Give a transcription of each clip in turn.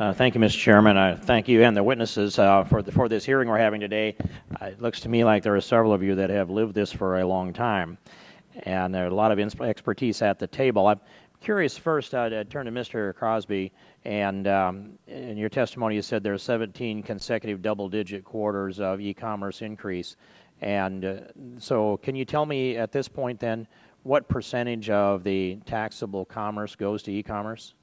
Thank you, Mr. Chairman. I thank you and the witnesses for this hearing we're having today. It looks to me like there are several of you that have lived this for a long time, and there are a lot of expertise at the table. I'm curious first, I'd turn to Mr. Crosby, and in your testimony you said there are 17 consecutive double-digit quarters of e-commerce increase. And so can you tell me at this point then what percentage of the taxable commerce goes to e-commerce?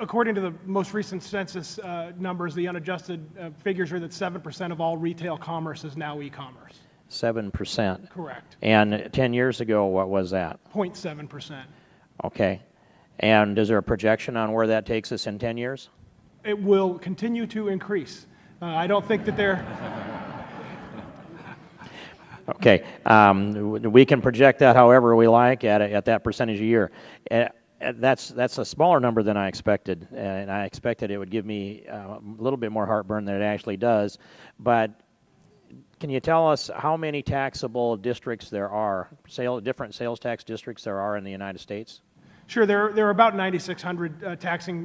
According to the most recent census numbers, the unadjusted figures are that 7% of all retail commerce is now e-commerce. 7%? Correct. And 10 years ago, what was that? 0.7%. Okay. And is there a projection on where that takes us in 10 years? It will continue to increase. I don't think that they're... Okay. We can project that however we like at that percentage a year. That's a smaller number than I expected, and I expected it would give me a little bit more heartburn than it actually does. But can you tell us how many taxable districts there are, different sales tax districts there are in the United States? Sure, there are about 9,600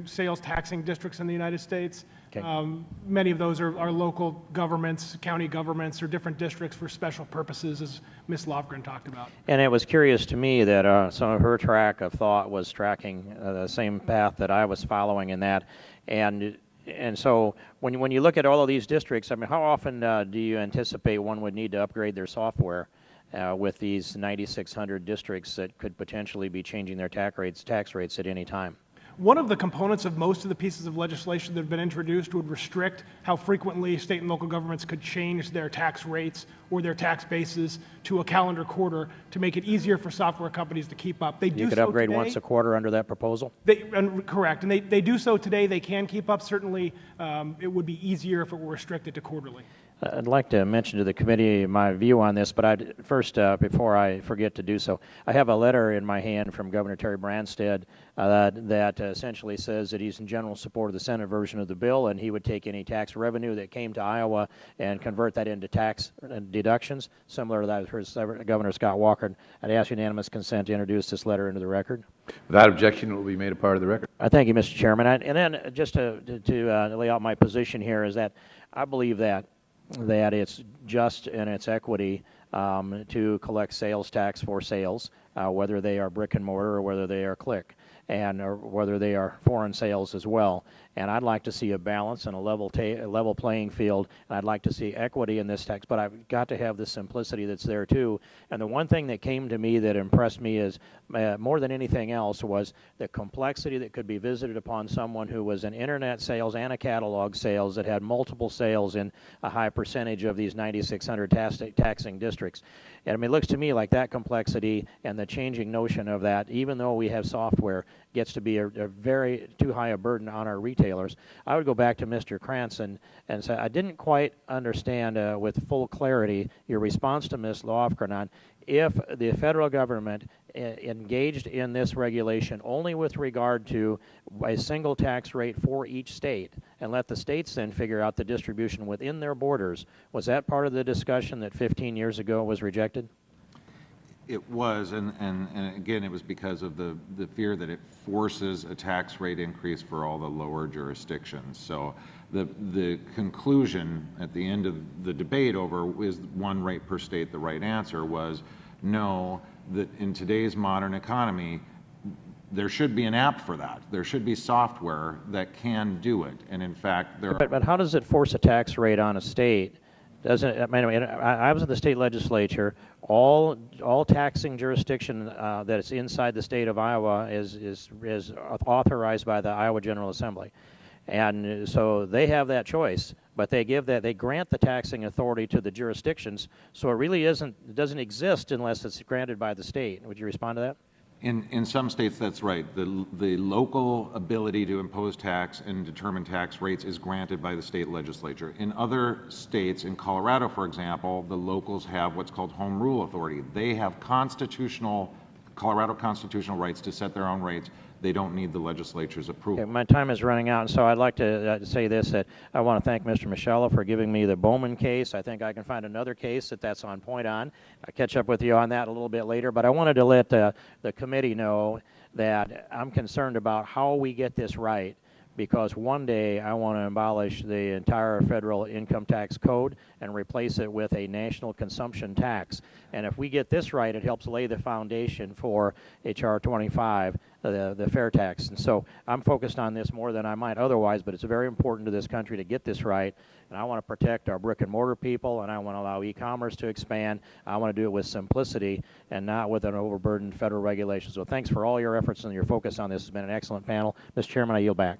sales taxing districts in the United States. Okay. Many of those are local governments, county governments, or different districts for special purposes, as Ms. Lovgren talked about. And it was curious to me that some of her track of thought was tracking the same path that I was following in that. And so when you look at all of these districts, I mean, how often do you anticipate one would need to upgrade their software with these 9,600 districts that could potentially be changing their tax rates at any time? One of the components of most of the pieces of legislation that have been introduced would restrict how frequently state and local governments could change their tax rates or their tax bases to a calendar quarter to make it easier for software companies to keep up. You could upgrade once a quarter under that proposal? Correct. And they do so today. They can keep up. Certainly, it would be easier if it were restricted to quarterly. I'd like to mention to the committee my view on this, but first, before I forget to do so, I have a letter in my hand from Governor Terry Branstad that essentially says that he's in general support of the Senate version of the bill, and he would take any tax revenue that came to Iowa and convert that into tax deductions, similar to that for Governor Scott Walker. I'd ask unanimous consent to introduce this letter into the record. Without objection, it will be made a part of the record. Thank you, Mr. Chairman. And then just to lay out my position here is that I believe that it's just in its equity to collect sales tax for sales, whether they are brick and mortar or whether they are click, or whether they are foreign sales as well. And I'd like to see a balance and a level playing field, and I'd like to see equity in this tax, but I've got to have the simplicity that's there too. And the one thing that came to me that impressed me is more than anything else was the complexity that could be visited upon someone who was an internet sales and a catalog sales that had multiple sales in a high percentage of these 9,600 taxing districts. And I mean, it looks to me like that complexity and the changing notion of that, even though we have software, gets to be a very too high a burden on our retailers. I would go back to Mr. Cranston and say I didn't quite understand with full clarity your response to Ms. Lofgren on if the federal government engaged in this regulation only with regard to a single tax rate for each state and let the states then figure out the distribution within their borders, was that part of the discussion that 15 years ago was rejected? It was, and again, it was because of the fear that it forces a tax rate increase for all the lower jurisdictions. So the conclusion at the end of the debate over is one rate per state the right answer was no, that in today's modern economy, there should be an app for that. There should be software that can do it. And in fact, But how does it force a tax rate on a state? Doesn't I mean, I was in the state legislature. All taxing jurisdiction that is inside the state of Iowa is authorized by the Iowa General Assembly, and so they have that choice. But they grant the taxing authority to the jurisdictions. So it really doesn't exist unless it's granted by the state. Would you respond to that? In some states, that's right. The local ability to impose tax and determine tax rates is granted by the state legislature. In other states, in Colorado, for example, the locals have what's called home rule authority. They have Colorado constitutional rights to set their own rates. They don't need the legislature's approval. Okay, my time is running out, and so I'd like to say this, that I want to thank Mr. Michella for giving me the Bowman case. I think I can find another case that's on point on. I'll catch up with you on that a little bit later, but I wanted to let the committee know that I'm concerned about how we get this right because one day I want to abolish the entire federal income tax code and replace it with a national consumption tax. And if we get this right, it helps lay the foundation for H.R. 25, the fair tax. And so I'm focused on this more than I might otherwise, but it's very important to this country to get this right. And I want to protect our brick and mortar people, and I want to allow e-commerce to expand. I want to do it with simplicity and not with an overburdened federal regulation. So thanks for all your efforts, and your focus on this has been an excellent panel. Mr. Chairman, I yield back.